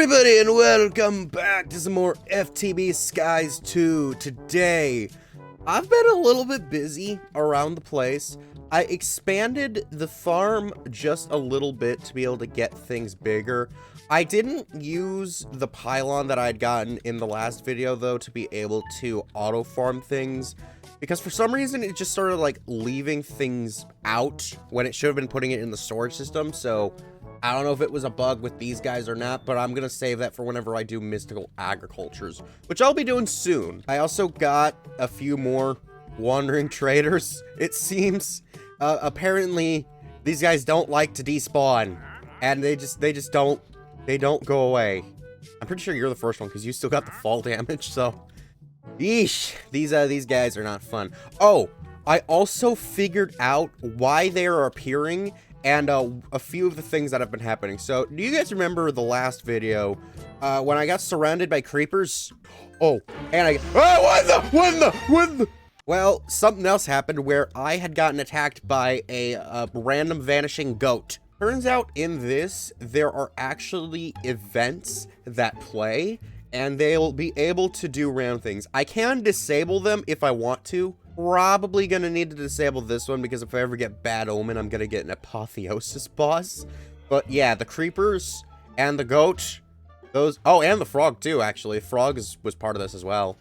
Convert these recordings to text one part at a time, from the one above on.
everybody, and welcome back to some more FTB Skies 2. Today, I've been a little bit busy around the place. I expanded the farm just a little bit to be able to get things bigger. I didn't use the pylon that I'd gotten in the last video, though, to be able to auto-farm things, because for some reason, it just started, like, leaving things out when it should have been putting it in the storage system, so I don't know if it was a bug with these guys or not, but I'm gonna save that for whenever I do mystical agricultures, which I'll be doing soon. I also got a few more wandering traders, it seems. Apparently, these guys don't like to despawn, and they just don't go away. I'm pretty sure you're the first one, because you still got the fall damage, so yeesh, these guys are not fun. Oh, I also figured out why they are appearing and a few of the things that have been happening. So, do you guys remember the last video when I got surrounded by creepers? Oh, and what the? Well, something else happened where I had gotten attacked by a random vanishing goat. Turns out in this, there are actually events that play, and they'll be able to do random things. I can disable them if I want to. Probably gonna need to disable this one, because if I ever get Bad Omen, I'm gonna get an Apotheosis boss. But yeah, the creepers and the goat, those, oh, and the frog too, actually. Frog was part of this as well.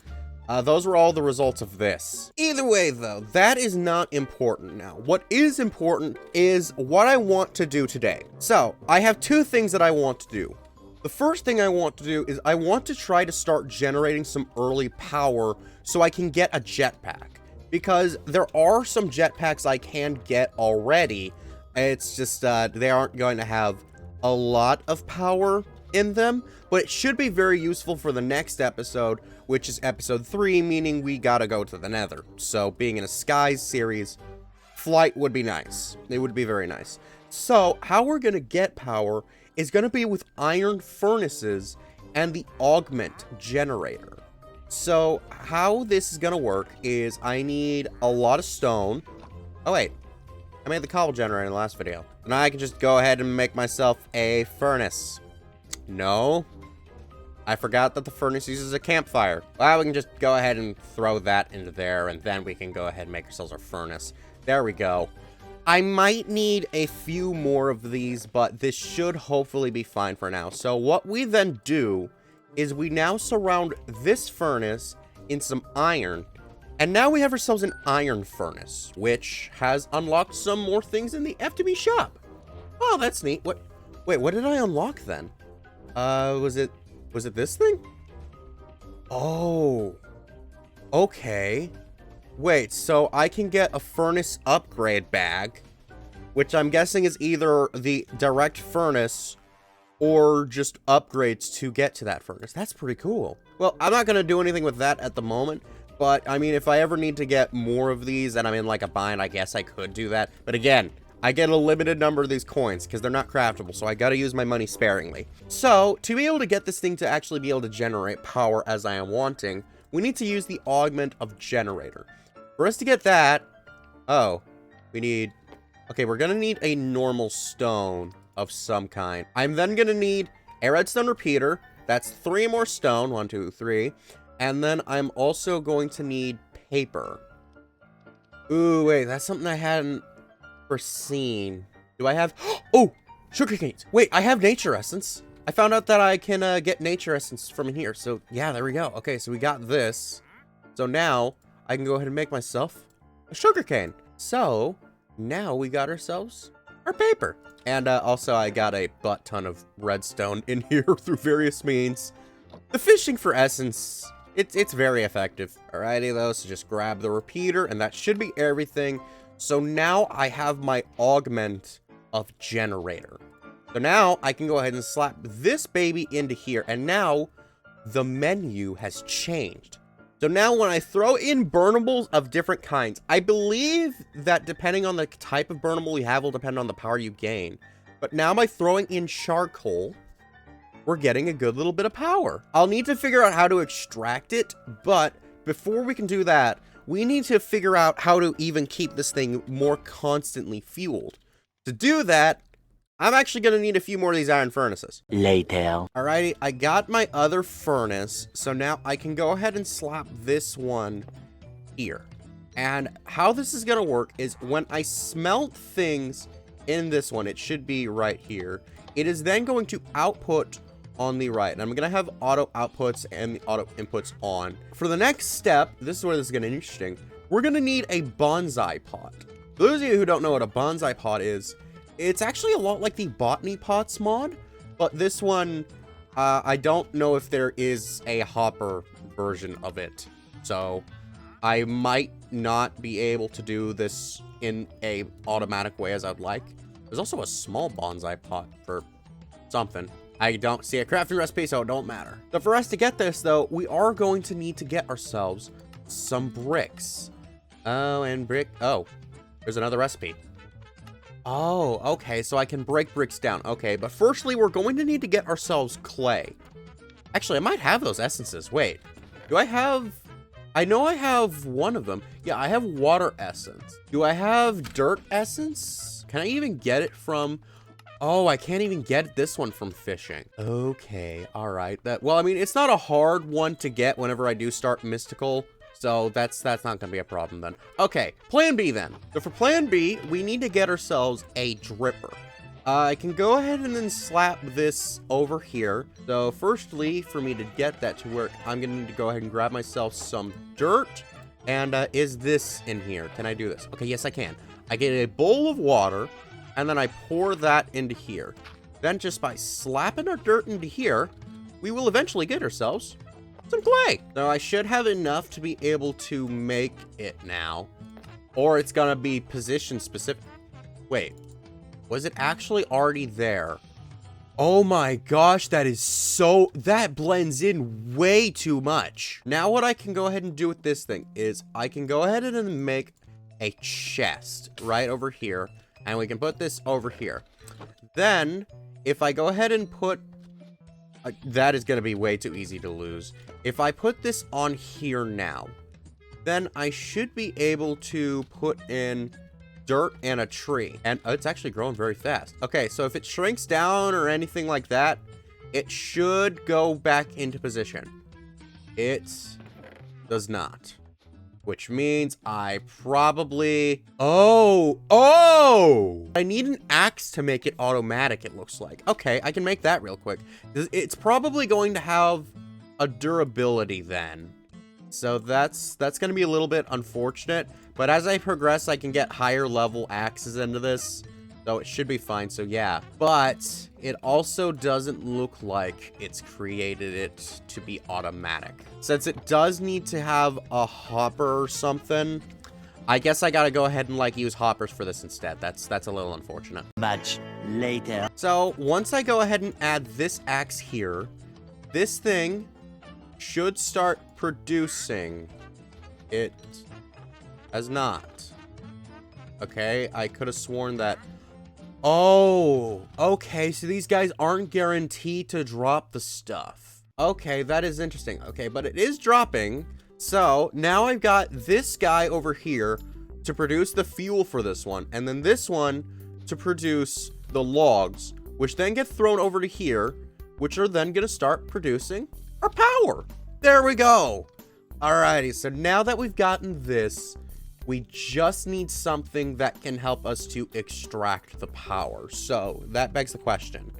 Those were all the results of this. Either way, though, that is not important now. What is important is what I want to do today. So, I have two things that I want to do. The first thing I want to do is I want to try to start generating some early power so I can get a jetpack. Because there are some jetpacks I can get already. It's just, they aren't going to have a lot of power in them, but it should be very useful for the next episode, which is episode 3, meaning we gotta go to the Nether. So, being in a Skies series, flight would be nice. It would be very nice. So, how we're gonna get power is gonna be with iron furnaces and the augment generator. So, how this is gonna work is I need a lot of stone. Oh, wait. I made the cobble generator in the last video. Now I can just go ahead and make myself a furnace. No. I forgot that the furnace uses a campfire. Well, we can just go ahead and throw that into there, and then we can go ahead and make ourselves our furnace. There we go. I might need a few more of these, but this should hopefully be fine for now. So, what we then do is we now surround this furnace in some iron, and now we have ourselves an iron furnace, which has unlocked some more things in the FTB shop. Oh, that's neat. Wait, what did I unlock then? Was it this thing? Oh, okay. Wait, so I can get a furnace upgrade bag, which I'm guessing is either the direct furnace or just upgrades to get to that furnace. That's pretty cool. Well, I'm not gonna do anything with that at the moment, but I mean, if I ever need to get more of these and I'm in like a bind, I guess I could do that. But again, I get a limited number of these coins because they're not craftable, so I gotta use my money sparingly. So, to be able to get this thing to actually be able to generate power as I am wanting, we need to use the augment of generator. For us to get that, oh, we need, okay, we're gonna need a normal stone of some kind. I'm then gonna need a redstone repeater. That's 3 more stone. 1, 2, 3. And then I'm also going to need paper. Ooh, wait, that's something I hadn't foreseen. Do I have, oh, sugar canes. Wait, I have nature essence. I found out that I can get nature essence from in here. So yeah, there we go. Okay, so we got this. So now I can go ahead and make myself a sugar cane. So now we got ourselves our paper. And also, I got a butt ton of redstone in here through various means. The fishing for essence, it's very effective. Alrighty, though, so just grab the repeater, and that should be everything. So now I have my augment of generator. So now I can go ahead and slap this baby into here, and now the menu has changed. So now when I throw in burnables of different kinds, I believe that depending on the type of burnable you have will depend on the power you gain. But now by throwing in charcoal, we're getting a good little bit of power. I'll need to figure out how to extract it, but before we can do that, we need to figure out how to even keep this thing more constantly fueled. To do that, I'm actually going to need a few more of these iron furnaces. Later. Alrighty, I got my other furnace, so now I can go ahead and slap this one here. And how this is going to work is when I smelt things in this one, it should be right here. It is then going to output on the right. And I'm going to have auto outputs and the auto inputs on. For the next step, this is where this is going to be interesting. We're going to need a bonsai pot. For those of you who don't know what a bonsai pot is, it's actually a lot like the botany pots mod, but this one, I don't know if there is a hopper version of it. So I might not be able to do this in a automatic way as I'd like. There's also a small bonsai pot for something. I don't see a crafting recipe, so it don't matter. So for us to get this, though, we are going to need to get ourselves some bricks. Oh, and oh, there's another recipe. Oh, okay, so I can break bricks down. Okay, but firstly, we're going to need to get ourselves clay. Actually, I might have those essences. Wait, do I have... I know I have one of them. Yeah, I have water essence. Do I have dirt essence? Can I even get it from... Oh, I can't even get this one from fishing. Okay, all right. Well, I mean, it's not a hard one to get whenever I do start mystical, so that's not gonna be a problem then. Okay, plan B then. So for plan B, we need to get ourselves a dripper. I can go ahead and then slap this over here. So firstly, for me to get that to work, I'm gonna need to go ahead and grab myself some dirt. And is this in here? Can I do this? Okay, yes, I can. I get a bowl of water, and then I pour that into here. Then just by slapping our dirt into here, we will eventually get ourselves some clay. So I should have enough to be able to make it now. Or it's gonna be position specific. Wait, was it actually already there? Oh my gosh, that blends in way too much. Now what I can go ahead and do with this thing is I can go ahead and make a chest right over here. And we can put this over here. Then, if I go ahead and put... that is going to be way too easy to lose. If I put this on here now, then I should be able to put in dirt and a tree. And it's actually growing very fast. Okay, so if it shrinks down or anything like that, it should go back into position. It does not. Which means I probably... Oh! I need an axe to make it automatic, it looks like. Okay, I can make that real quick. It's probably going to have a durability then. So that's going to be a little bit unfortunate. But as I progress, I can get higher level axes into this. So it should be fine, so yeah. But it also doesn't look like it's created it to be automatic. Since it does need to have a hopper or something, I guess I gotta go ahead and like use hoppers for this instead. That's a little unfortunate. Much later. So once I go ahead and add this axe here, this thing should start producing. It has not. Okay, I could have sworn that... Oh, okay, so these guys aren't guaranteed to drop the stuff. Okay, that is interesting. Okay, but it is dropping. So now I've got this guy over here to produce the fuel for this one, and then this one to produce the logs, which then get thrown over to here, which are then going to start producing our power. There we go. Alrighty, so now that we've gotten this, we just need something that can help us to extract the power. So that begs the question,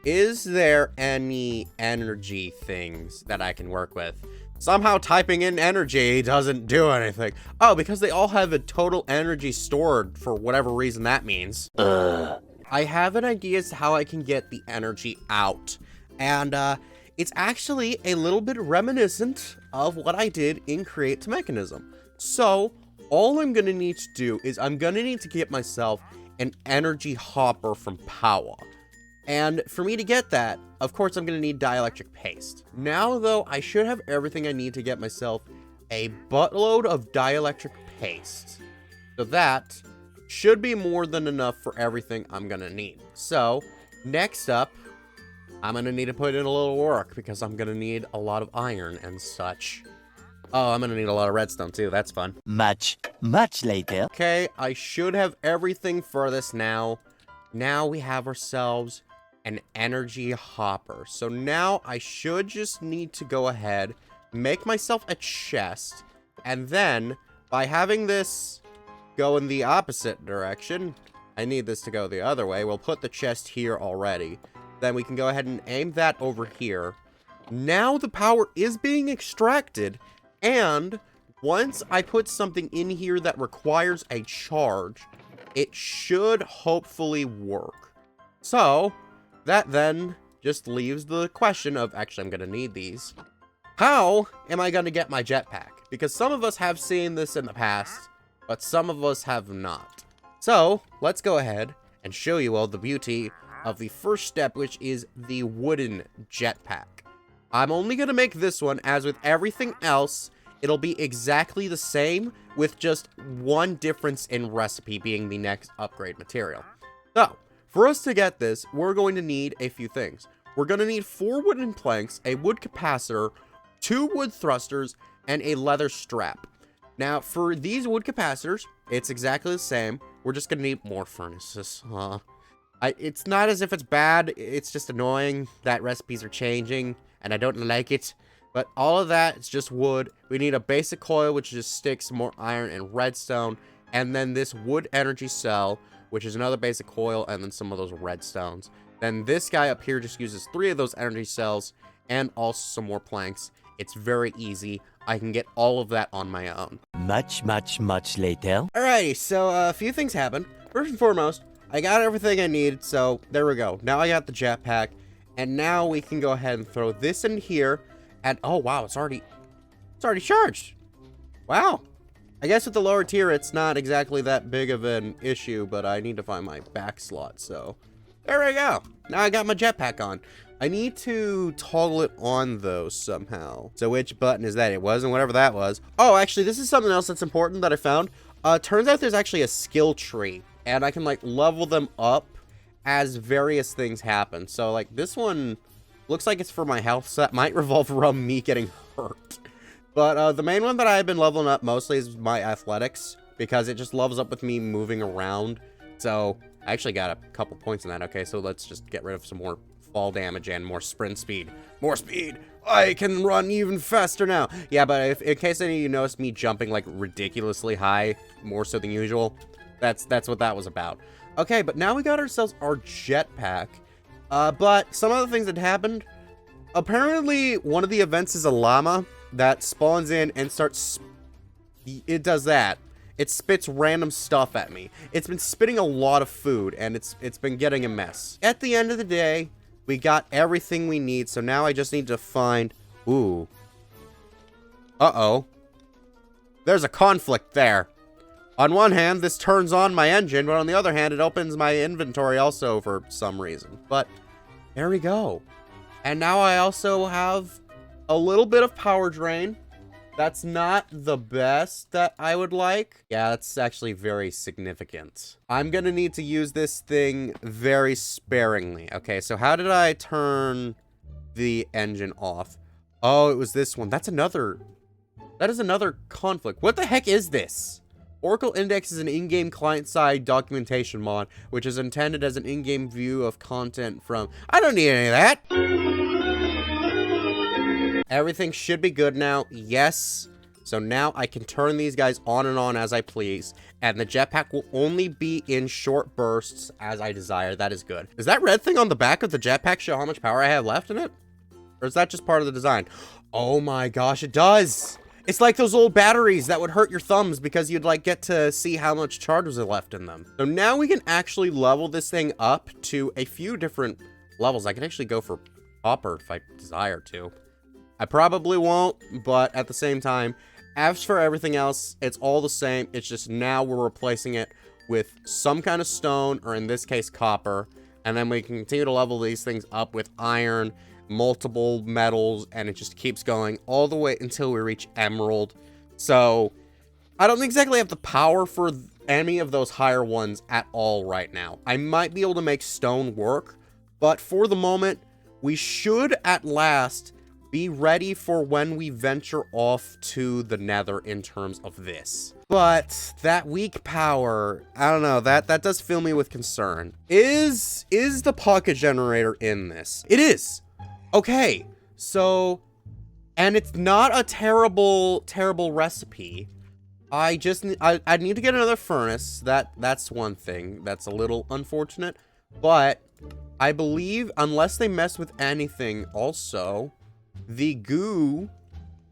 is there any energy things that I can work with? Somehow typing in energy doesn't do anything. Oh, because they all have a total energy stored for whatever reason that means. I have an idea as to how I can get the energy out. And it's actually a little bit reminiscent of what I did in Create to Mechanism. So all I'm going to need to do is I'm going to need to get myself an energy hopper from Powa. And for me to get that, of course, I'm going to need dielectric paste. Now, though, I should have everything I need to get myself a buttload of dielectric paste. So that should be more than enough for everything I'm going to need. So next up, I'm going to need to put in a little work because I'm going to need a lot of iron and such. Oh, I'm going to need a lot of redstone too. That's fun. Much later. Okay, I should have everything for this now. now we have ourselves an energy hopper. So now I should just need to go ahead, make myself a chest, and then by having this go in the opposite direction, I need this to go the other way. We'll put the chest here already. Then we can go ahead and aim that over here. Now the power is being extracted, and once I put something in here that requires a charge, it should hopefully work. So that then just leaves the question of, actually, I'm going to need these. How am I going to get my jetpack? Because some of us have seen this in the past, but some of us have not. So let's go ahead and show you all the beauty of the first step, which is the wooden jetpack. I'm only going to make this one, as with everything else, it'll be exactly the same, with just one difference in recipe being the next upgrade material. So, for us to get this, we're going to need a few things. We're going to need 4 wooden planks, a wood capacitor, 2 wood thrusters, and a leather strap. Now, for these wood capacitors, it's exactly the same. We're just going to need more furnaces. It's not as if it's bad, it's just annoying that recipes are changing, and I don't like it. But all of that, it's just wood. We need a basic coil, which just sticks more iron and redstone. And then this wood energy cell, which is another basic coil, and then some of those redstones. Then this guy up here just uses 3 of those energy cells, and also some more planks. It's very easy. I can get all of that on my own. Much later. Alrighty, so a few things happened. First and foremost, I got everything I needed, so there we go. Now I got the jetpack, and now we can go ahead and throw this in here. And oh wow, it's already charged. Wow. I guess with the lower tier, it's not exactly that big of an issue, but I need to find my back slot. So there we go. Now I got my jetpack on. I need to toggle it on though somehow. So which button is that? It wasn't whatever that was. Oh, actually, this is something else that's important that I found. Turns out there's actually a skill tree, and I can like level them up as various things happen. So like this one looks like it's for my health, so that might revolve around me getting hurt. But the main one that I've been leveling up mostly is my athletics, because it just levels up with me moving around. So I actually got a couple points in that. Okay, so let's just get rid of some more fall damage and more sprint speed. More speed! I can run even faster now! Yeah, but if in case any of you noticed me jumping like ridiculously high, more so than usual, that's what that was about. Okay, but now we got ourselves our jetpack. But some of the things that happened, apparently one of the events is a llama that spawns in and starts, it does that. It spits random stuff at me. It's been spitting a lot of food, and it's been getting a mess. At the end of the day, we got everything we need, so now I just need to find, ooh. Uh-oh. There's a conflict there. On one hand, this turns on my engine, but on the other hand, it opens my inventory also for some reason. But there we go. And now I also have a little bit of power drain. That's not the best that I would like. Yeah, that's actually very significant. I'm gonna need to use this thing very sparingly. Okay, so how did I turn the engine off? Oh, it was this one. That is another conflict. What the heck is this? Oracle Index is an in-game client-side documentation mod, which is intended as an in-game view of content from... I don't need any of that! Everything should be good now. Yes. So now I can turn these guys on and on as I please, and the jetpack will only be in short bursts as I desire. That is good. Does that red thing on the back of the jetpack show how much power I have left in it? Or is that just part of the design? Oh my gosh, it does! It's like those old batteries that would hurt your thumbs because you'd like get to see how much charges are left in them. So now we can actually level this thing up to a few different levels. I can actually go for copper if I desire to. I probably won't, but at the same time, as for everything else, it's all the same. It's just now we're replacing it with some kind of stone, or in this case, copper. And then we can continue to level these things up with iron, multiple metals, and it just keeps going all the way until we reach emerald. So I don't exactly have the power for any of those higher ones at all right now. I might be able to make stone work, but for the moment, we should at last be ready for when we venture off to the nether in terms of this. But that weak power, I don't know, that does fill me with concern. Is the pocket generator in this? It is. Okay, so, and it's not a terrible recipe. I need to get another furnace. That's one thing. That's a little unfortunate. But I believe, unless they mess with anything, also, the goo,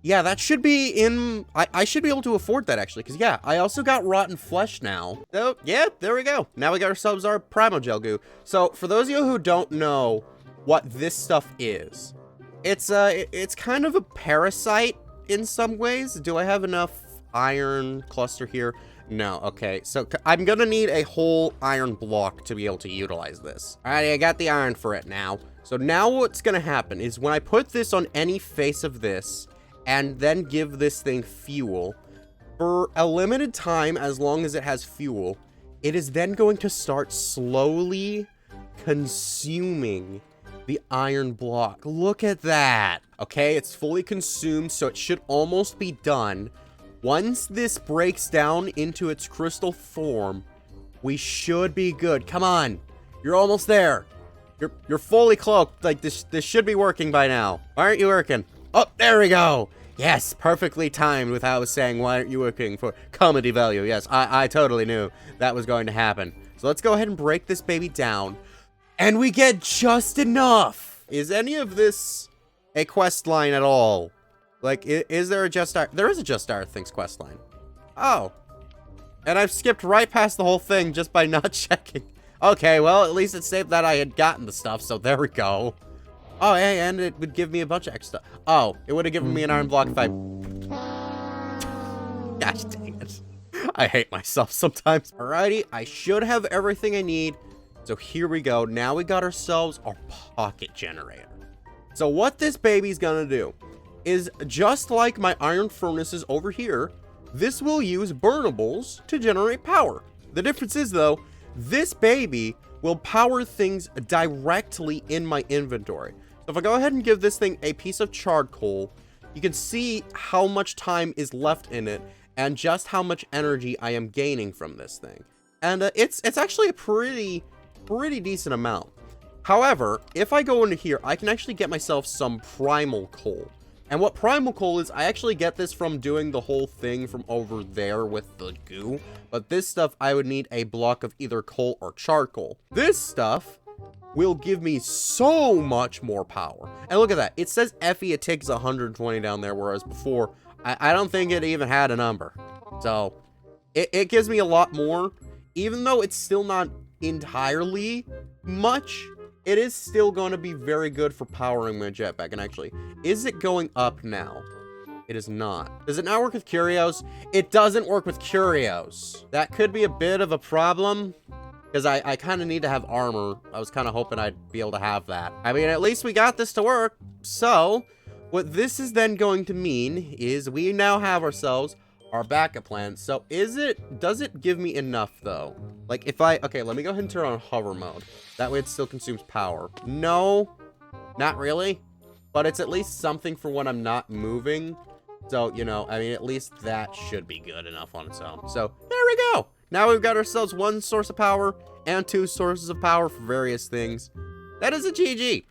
yeah, that should be in, I should be able to afford that, actually, because, yeah, I also got rotten flesh now. So, yeah, there we go. Now we got ourselves our Primogel goo. So, for those of you who don't know what this stuff is, it's kind of a parasite in some ways. Do I have enough iron cluster here? No. Okay, so I'm gonna need a whole iron block to be able to utilize this. Alrighty, I got the iron for it now. So now what's gonna happen is when I put this on any face of this and then give this thing fuel for a limited time, as long as it has fuel, it is then going to start slowly consuming the iron block. Look at that. Okay, it's fully consumed, so it should almost be done. Once this breaks down into its crystal form, we should be good. Come on. You're almost there. You're fully cloaked. Like, this should be working by now. Why aren't you working? Oh, there we go. Yes, perfectly timed with how I was saying, why aren't you working for comedy value? Yes, I totally knew that was going to happen. So let's go ahead and break this baby down. And we get just enough. Is any of this a quest line at all? Like, is there a Just Start? There is a Just Start Things quest line. Oh. And I've skipped right past the whole thing just by not checking. Okay, well, at least it saved that I had gotten the stuff, so there we go. Oh, hey, and it would give me a bunch of extra. Oh, it would have given me an iron block if I... Gosh dang it. I hate myself sometimes. Alrighty, I should have everything I need. So here we go. Now we got ourselves our pocket generator. So what this baby's gonna do is, just like my iron furnaces over here, this will use burnables to generate power. The difference is, though, this baby will power things directly in my inventory. So if I go ahead and give this thing a piece of charcoal, you can see how much time is left in it and just how much energy I am gaining from this thing. And it's actually a pretty decent amount. However, if I go into here, I can actually get myself some primal coal. And what primal coal is, I actually get this from doing the whole thing from over there with the goo. But this stuff, I would need a block of either coal or charcoal. This stuff will give me so much more power. And look at that. It says Effie, it takes 120 down there, whereas before, I don't think it even had a number. So, it gives me a lot more. Even though it's still not entirely much, it is still going to be very good for powering my jetpack. And actually, is it going up now? It is not. Does it now work with curios? It doesn't work with curios. That could be a bit of a problem, because I kind of need to have armor. I was kind of hoping I'd be able to have that. I mean, at least we got this to work. So, what this is then going to mean is we now have ourselves our backup plan. So does it give me enough though? Like if okay, let me go ahead and turn on hover mode. That way it still consumes power. No, not really, but it's at least something for when I'm not moving. So, you know, I mean, at least that should be good enough on its own. So there we go. Now we've got ourselves one source of power and two sources of power for various things. That is a GG.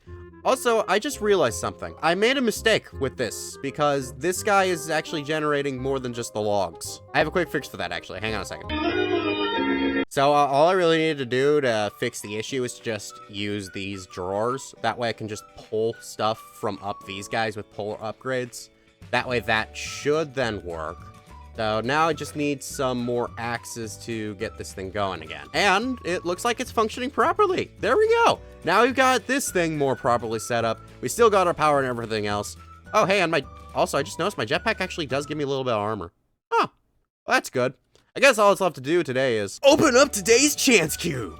Also, I just realized something. I made a mistake with this because this guy is actually generating more than just the logs. I have a quick fix for that, actually. Hang on a second. So all I really needed to do to fix the issue is to just use these drawers. That way I can just pull stuff from up these guys with puller upgrades. That way that should then work. So now I just need some more axes to get this thing going again. And it looks like it's functioning properly. There we go. Now we've got this thing more properly set up. We still got our power and everything else. Oh, hey, and also I just noticed my jetpack actually does give me a little bit of armor. Huh, well, that's good. I guess all it's left to do today is open up today's chance cube.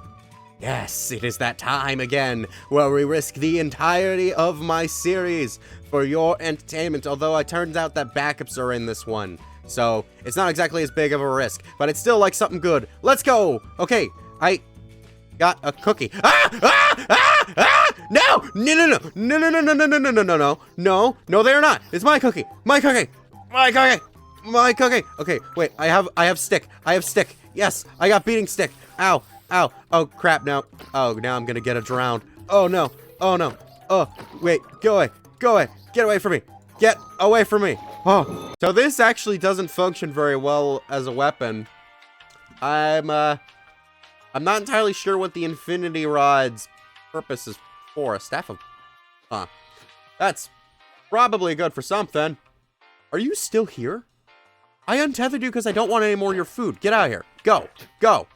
Yes, it is that time again where we risk the entirety of my series for your entertainment, although it turns out that backups are in this one. So, it's not exactly as big of a risk, but it's still like something good. Let's go! Okay, got a cookie. No, no, no, no, no, no, no, no, no, no, no, no, no, no, no, they are not. It's my cookie, my cookie, my cookie, my cookie. Okay, wait, I have stick. Yes, I got beating stick. Ow, ow. Oh crap! Now, now I'm gonna get a drown. Oh no, oh no. Oh, wait, go away, get away from me, get away from me. Oh, so this actually doesn't function very well as a weapon. I'm not entirely sure what the infinity rod's purpose is for. A staff of... That's probably good for something. Are you still here? I untethered you because I don't want any more of your food. Get out of here. Go. Go.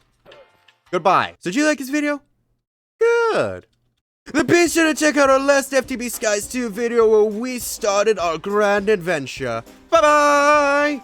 Goodbye. So did you like this video? Good. Then be sure to check out our last FTB Skies 2 video where we started our grand adventure. Bye-bye!